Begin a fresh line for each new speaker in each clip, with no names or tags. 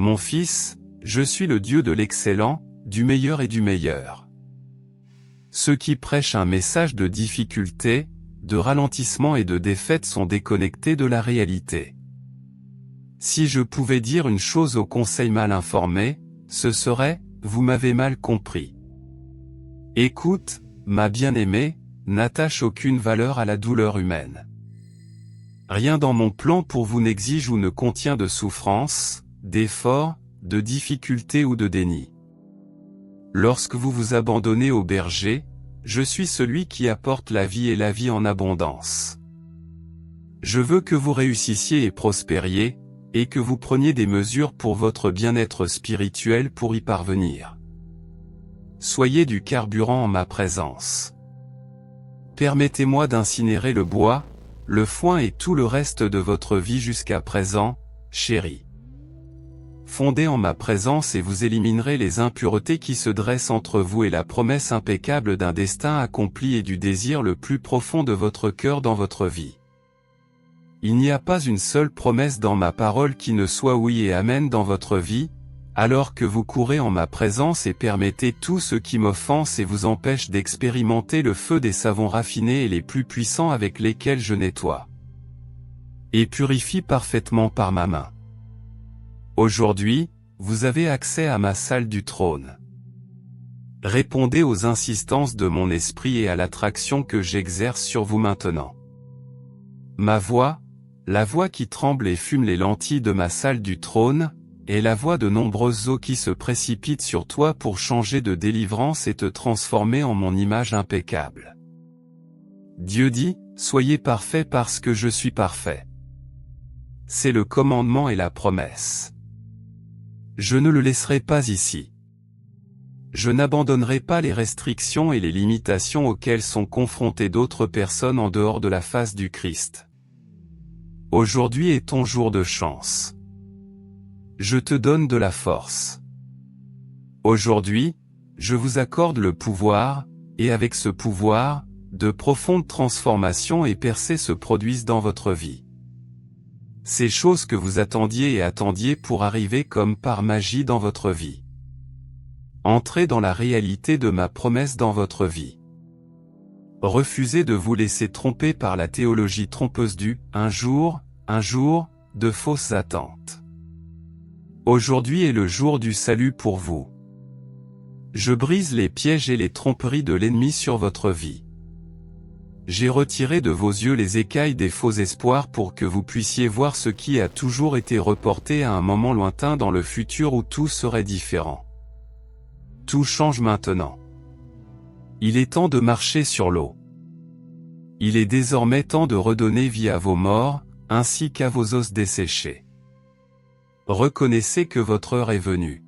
Mon fils, je suis le Dieu de l'excellent, du meilleur et du meilleur. Ceux qui prêchent un message de difficulté, de ralentissement et de défaite sont déconnectés de la réalité. Si je pouvais dire une chose au conseil mal informé, ce serait « Vous m'avez mal compris ». Écoute, ma bien-aimée, n'attache aucune valeur à la douleur humaine. Rien dans mon plan pour vous n'exige ou ne contient de souffrance, d'effort, de difficulté ou de déni. Lorsque vous vous abandonnez au berger, je suis celui qui apporte la vie et la vie en abondance. Je veux que vous réussissiez et prospériez, et que vous preniez des mesures pour votre bien-être spirituel pour y parvenir. Soyez du carburant en ma présence. Permettez-moi d'incinérer le bois, le foin et tout le reste de votre vie jusqu'à présent, chérie. Fondez en ma présence et vous éliminerez les impuretés qui se dressent entre vous et la promesse impeccable d'un destin accompli et du désir le plus profond de votre cœur dans votre vie. Il n'y a pas une seule promesse dans ma parole qui ne soit oui et amen dans votre vie, alors que vous courez en ma présence et permettez tout ce qui m'offense et vous empêche d'expérimenter le feu des savons raffinés et les plus puissants avec lesquels je nettoie et purifie parfaitement par ma main. Aujourd'hui, vous avez accès à ma salle du trône. Répondez aux insistances de mon esprit et à l'attraction que j'exerce sur vous maintenant. Ma voix, la voix qui tremble et fume les lentilles de ma salle du trône, est la voix de nombreuses eaux qui se précipitent sur toi pour changer de délivrance et te transformer en mon image impeccable. Dieu dit, soyez parfaits parce que je suis parfait. C'est le commandement et la promesse. Je ne le laisserai pas ici. Je n'abandonnerai pas les restrictions et les limitations auxquelles sont confrontées d'autres personnes en dehors de la face du Christ. Aujourd'hui est ton jour de chance. Je te donne de la force. Aujourd'hui, je vous accorde le pouvoir, et avec ce pouvoir, de profondes transformations et percées se produisent dans votre vie. Ces choses que vous attendiez pour arriver comme par magie dans votre vie. Entrez dans la réalité de ma promesse dans votre vie. Refusez de vous laisser tromper par la théologie trompeuse du « un jour », de fausses attentes. Aujourd'hui est le jour du salut pour vous. Je brise les pièges et les tromperies de l'ennemi sur votre vie. J'ai retiré de vos yeux les écailles des faux espoirs pour que vous puissiez voir ce qui a toujours été reporté à un moment lointain dans le futur où tout serait différent. Tout change maintenant. Il est temps de marcher sur l'eau. Il est désormais temps de redonner vie à vos morts, ainsi qu'à vos os desséchés. Reconnaissez que votre heure est venue.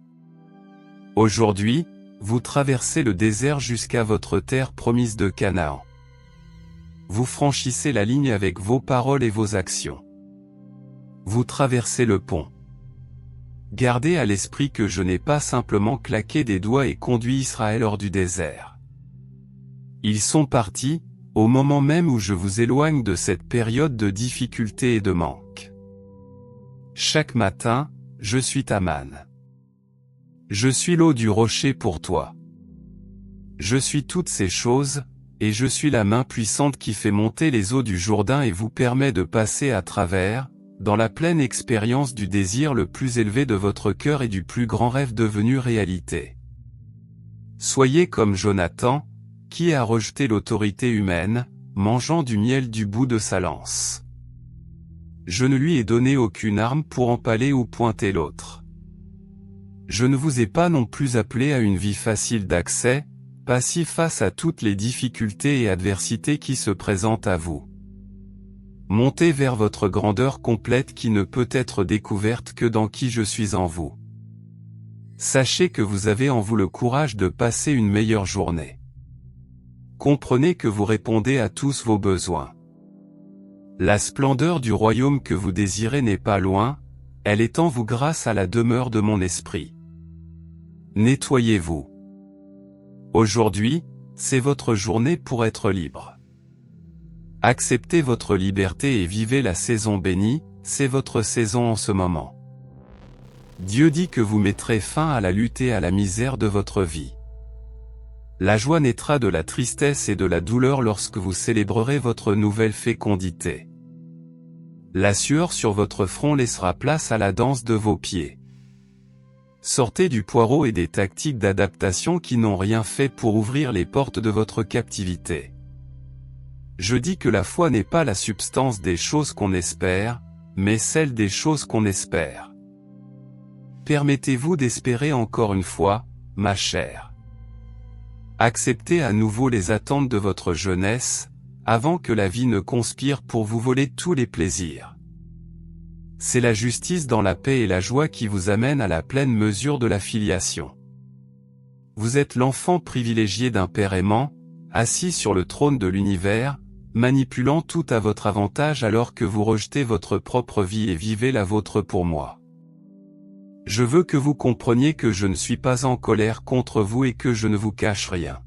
Aujourd'hui, vous traversez le désert jusqu'à votre terre promise de Canaan. Vous franchissez la ligne avec vos paroles et vos actions. Vous traversez le pont. Gardez à l'esprit que je n'ai pas simplement claqué des doigts et conduit Israël hors du désert. Ils sont partis, au moment même où je vous éloigne de cette période de difficulté et de manque. Chaque matin, je suis ta manne. Je suis l'eau du rocher pour toi. Je suis toutes ces choses, et je suis la main puissante qui fait monter les eaux du Jourdain et vous permet de passer à travers, dans la pleine expérience du désir le plus élevé de votre cœur et du plus grand rêve devenu réalité. Soyez comme Jonathan, qui a rejeté l'autorité humaine, mangeant du miel du bout de sa lance. Je ne lui ai donné aucune arme pour empaler ou pointer l'autre. Je ne vous ai pas non plus appelé à une vie facile d'accès, passif face à toutes les difficultés et adversités qui se présentent à vous. Montez vers votre grandeur complète qui ne peut être découverte que dans qui je suis en vous. Sachez que vous avez en vous le courage de passer une meilleure journée. Comprenez que vous répondez à tous vos besoins. La splendeur du royaume que vous désirez n'est pas loin, elle est en vous grâce à la demeure de mon esprit. Nettoyez-vous. Aujourd'hui, c'est votre journée pour être libre. Acceptez votre liberté et vivez la saison bénie, c'est votre saison en ce moment. Dieu dit que vous mettrez fin à la lutte et à la misère de votre vie. La joie naîtra de la tristesse et de la douleur lorsque vous célébrerez votre nouvelle fécondité. La sueur sur votre front laissera place à la danse de vos pieds. Sortez du poireau et des tactiques d'adaptation qui n'ont rien fait pour ouvrir les portes de votre captivité. Je dis que la foi n'est pas la substance des choses qu'on espère, mais celle des choses qu'on espère. Permettez-vous d'espérer encore une fois, ma chère. Acceptez à nouveau les attentes de votre jeunesse, avant que la vie ne conspire pour vous voler tous les plaisirs. C'est la justice dans la paix et la joie qui vous amène à la pleine mesure de la filiation. Vous êtes l'enfant privilégié d'un Père aimant, assis sur le trône de l'univers, manipulant tout à votre avantage alors que vous rejetez votre propre vie et vivez la vôtre pour moi. Je veux que vous compreniez que je ne suis pas en colère contre vous et que je ne vous cache rien.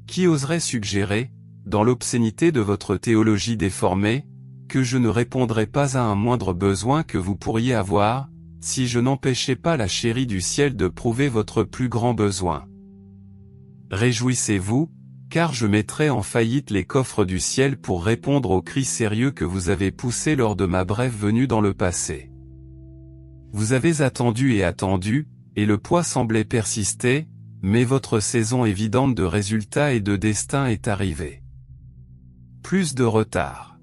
Qui oserait suggérer, dans l'obscénité de votre théologie déformée, que je ne répondrai pas à un moindre besoin que vous pourriez avoir, si je n'empêchais pas la chérie du ciel de prouver votre plus grand besoin. Réjouissez-vous, car je mettrai en faillite les coffres du ciel pour répondre aux cris sérieux que vous avez poussés lors de ma brève venue dans le passé. Vous avez attendu, et le poids semblait persister, mais votre saison évidente de résultats et de destin est arrivée. Plus de retard.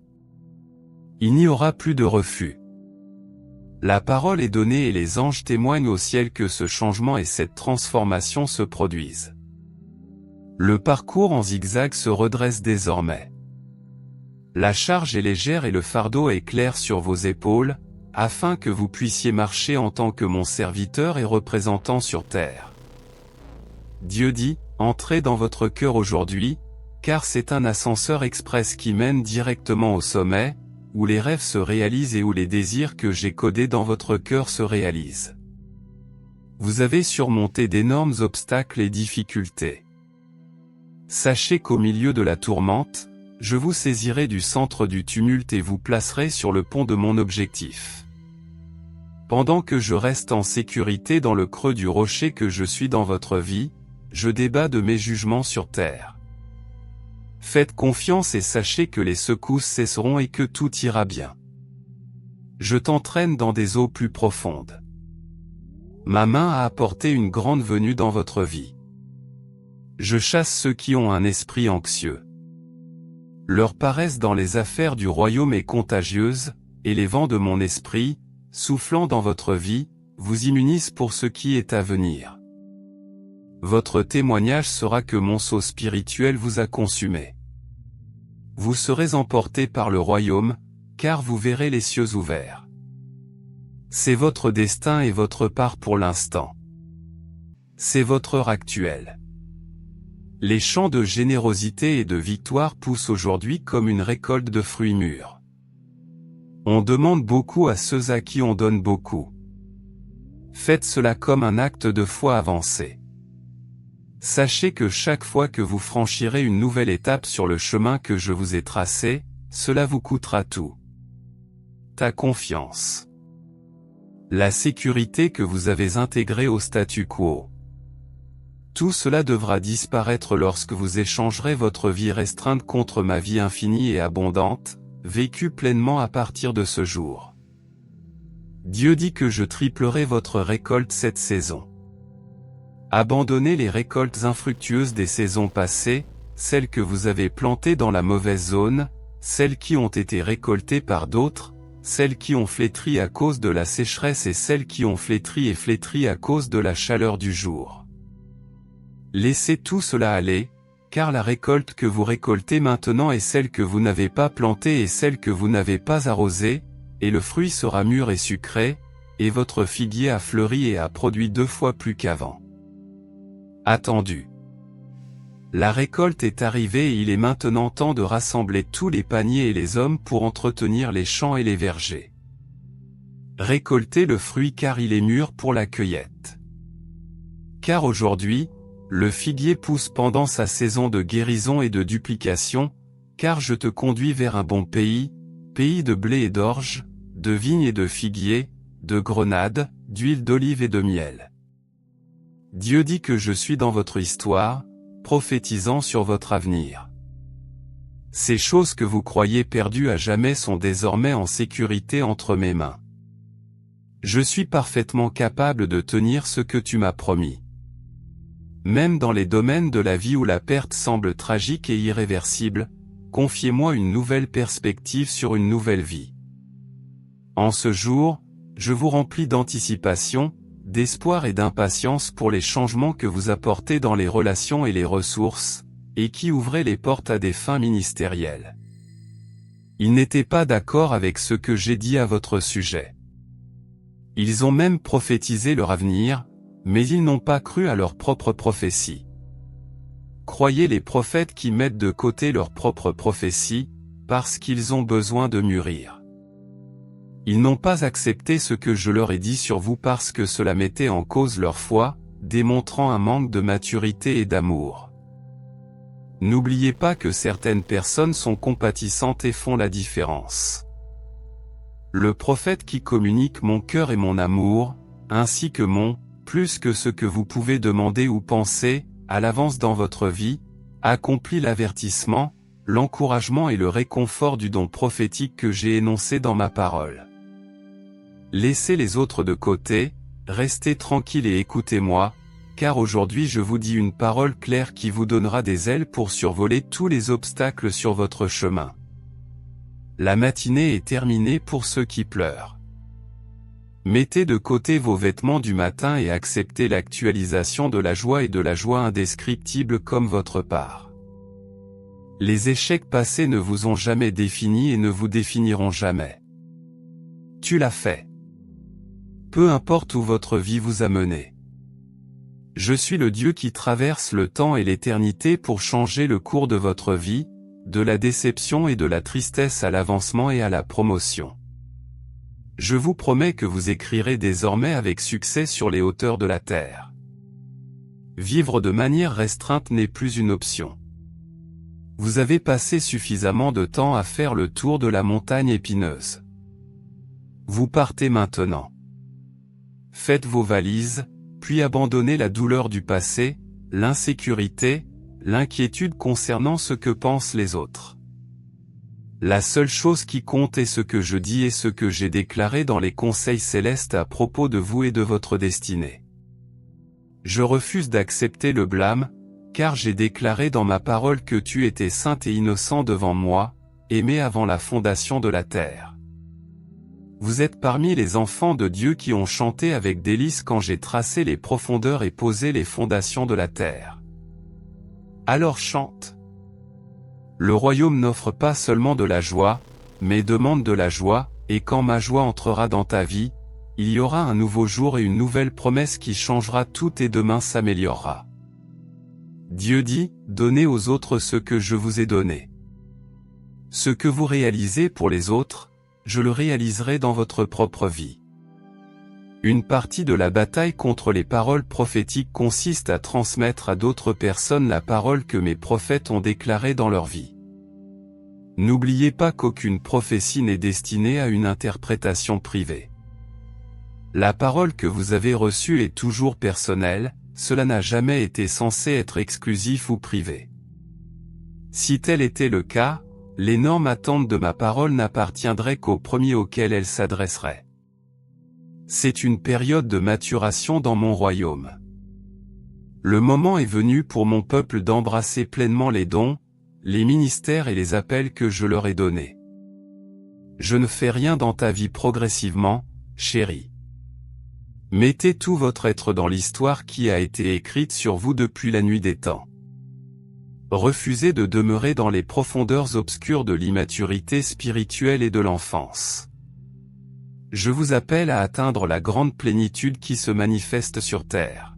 Il n'y aura plus de refus. La parole est donnée et les anges témoignent au ciel que ce changement et cette transformation se produisent. Le parcours en zigzag se redresse désormais. La charge est légère et le fardeau est clair sur vos épaules, afin que vous puissiez marcher en tant que mon serviteur et représentant sur terre. Dieu dit, entrez dans votre cœur aujourd'hui, car c'est un ascenseur express qui mène directement au sommet, où les rêves se réalisent et où les désirs que j'ai codés dans votre cœur se réalisent. Vous avez surmonté d'énormes obstacles et difficultés. Sachez qu'au milieu de la tourmente, je vous saisirai du centre du tumulte et vous placerai sur le pont de mon objectif. Pendant que je reste en sécurité dans le creux du rocher que je suis dans votre vie, je débat de mes jugements sur terre. Faites confiance et sachez que les secousses cesseront et que tout ira bien. Je t'entraîne dans des eaux plus profondes. Ma main a apporté une grande venue dans votre vie. Je chasse ceux qui ont un esprit anxieux. Leur paresse dans les affaires du royaume est contagieuse, et les vents de mon esprit, soufflant dans votre vie, vous immunisent pour ce qui est à venir. Votre témoignage sera que mon sceau spirituel vous a consumé. Vous serez emporté par le royaume, car vous verrez les cieux ouverts. C'est votre destin et votre part pour l'instant. C'est votre heure actuelle. Les champs de générosité et de victoire poussent aujourd'hui comme une récolte de fruits mûrs. On demande beaucoup à ceux à qui on donne beaucoup. Faites cela comme un acte de foi avancé. Sachez que chaque fois que vous franchirez une nouvelle étape sur le chemin que je vous ai tracé, cela vous coûtera tout. Ta confiance. La sécurité que vous avez intégrée au statu quo. Tout cela devra disparaître lorsque vous échangerez votre vie restreinte contre ma vie infinie et abondante, vécue pleinement à partir de ce jour. Dieu dit que je triplerai votre récolte cette saison. Abandonnez les récoltes infructueuses des saisons passées, celles que vous avez plantées dans la mauvaise zone, celles qui ont été récoltées par d'autres, celles qui ont flétri à cause de la sécheresse et celles qui ont flétri à cause de la chaleur du jour. Laissez tout cela aller, car la récolte que vous récoltez maintenant est celle que vous n'avez pas plantée et celle que vous n'avez pas arrosée, et le fruit sera mûr et sucré, et votre figuier a fleuri et a produit 2 fois plus qu'avant. Attendu. La récolte est arrivée et il est maintenant temps de rassembler tous les paniers et les hommes pour entretenir les champs et les vergers. Récoltez le fruit car il est mûr pour la cueillette. Car aujourd'hui, le figuier pousse pendant sa saison de guérison et de duplication, car je te conduis vers un bon pays, pays de blé et d'orge, de vignes et de figuiers, de grenades, d'huile d'olive et de miel. Dieu dit que je suis dans votre histoire, prophétisant sur votre avenir. Ces choses que vous croyez perdues à jamais sont désormais en sécurité entre mes mains. Je suis parfaitement capable de tenir ce que tu m'as promis. Même dans les domaines de la vie où la perte semble tragique et irréversible, confiez-moi une nouvelle perspective sur une nouvelle vie. En ce jour, je vous remplis d'anticipation, d'espoir et d'impatience pour les changements que vous apportez dans les relations et les ressources, et qui ouvraient les portes à des fins ministérielles. Ils n'étaient pas d'accord avec ce que j'ai dit à votre sujet. Ils ont même prophétisé leur avenir, mais ils n'ont pas cru à leur propre prophétie. Croyez les prophètes qui mettent de côté leur propre prophétie, parce qu'ils ont besoin de mûrir. Ils n'ont pas accepté ce que je leur ai dit sur vous parce que cela mettait en cause leur foi, démontrant un manque de maturité et d'amour. N'oubliez pas que certaines personnes sont compatissantes et font la différence. Le prophète qui communique mon cœur et mon amour, ainsi que plus que ce que vous pouvez demander ou penser, à l'avance dans votre vie, accomplit l'avertissement, l'encouragement et le réconfort du don prophétique que j'ai énoncé dans ma parole. Laissez les autres de côté, restez tranquille et écoutez-moi, car aujourd'hui je vous dis une parole claire qui vous donnera des ailes pour survoler tous les obstacles sur votre chemin. La matinée est terminée pour ceux qui pleurent. Mettez de côté vos vêtements du matin et acceptez l'actualisation de la joie et de la joie indescriptible comme votre part. Les échecs passés ne vous ont jamais défini et ne vous définiront jamais. Tu l'as fait. Peu importe où votre vie vous a mené. Je suis le Dieu qui traverse le temps et l'éternité pour changer le cours de votre vie, de la déception et de la tristesse à l'avancement et à la promotion. Je vous promets que vous écrirez désormais avec succès sur les hauteurs de la terre. Vivre de manière restreinte n'est plus une option. Vous avez passé suffisamment de temps à faire le tour de la montagne épineuse. Vous partez maintenant. Faites vos valises, puis abandonnez la douleur du passé, l'insécurité, l'inquiétude concernant ce que pensent les autres. La seule chose qui compte est ce que je dis et ce que j'ai déclaré dans les conseils célestes à propos de vous et de votre destinée. Je refuse d'accepter le blâme, car j'ai déclaré dans ma parole que tu étais saint et innocent devant moi, aimé avant la fondation de la terre. Vous êtes parmi les enfants de Dieu qui ont chanté avec délice quand j'ai tracé les profondeurs et posé les fondations de la terre. Alors chante. Le royaume n'offre pas seulement de la joie, mais demande de la joie, et quand ma joie entrera dans ta vie, il y aura un nouveau jour et une nouvelle promesse qui changera tout et demain s'améliorera. Dieu dit, donnez aux autres ce que je vous ai donné. Ce que vous réalisez pour les autres, je le réaliserai dans votre propre vie. Une partie de la bataille contre les paroles prophétiques consiste à transmettre à d'autres personnes la parole que mes prophètes ont déclarée dans leur vie. N'oubliez pas qu'aucune prophétie n'est destinée à une interprétation privée. La parole que vous avez reçue est toujours personnelle, cela n'a jamais été censé être exclusif ou privé. Si tel était le cas, l'énorme attente de ma parole n'appartiendrait qu'au premier auquel elle s'adresserait. C'est une période de maturation dans mon royaume. Le moment est venu pour mon peuple d'embrasser pleinement les dons, les ministères et les appels que je leur ai donnés. Je ne fais rien dans ta vie progressivement, chérie. Mettez tout votre être dans l'histoire qui a été écrite sur vous depuis la nuit des temps. Refusez de demeurer dans les profondeurs obscures de l'immaturité spirituelle et de l'enfance. Je vous appelle à atteindre la grande plénitude qui se manifeste sur terre.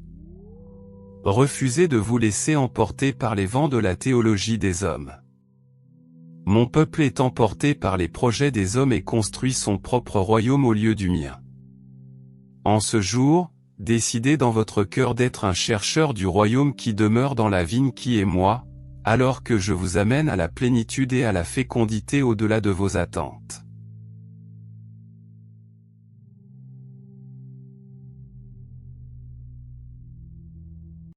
Refusez de vous laisser emporter par les vents de la théologie des hommes. Mon peuple est emporté par les projets des hommes et construit son propre royaume au lieu du mien. En ce jour, décidez dans votre cœur d'être un chercheur du royaume qui demeure dans la vigne qui est moi, alors que je vous amène à la plénitude et à la fécondité au-delà de vos attentes.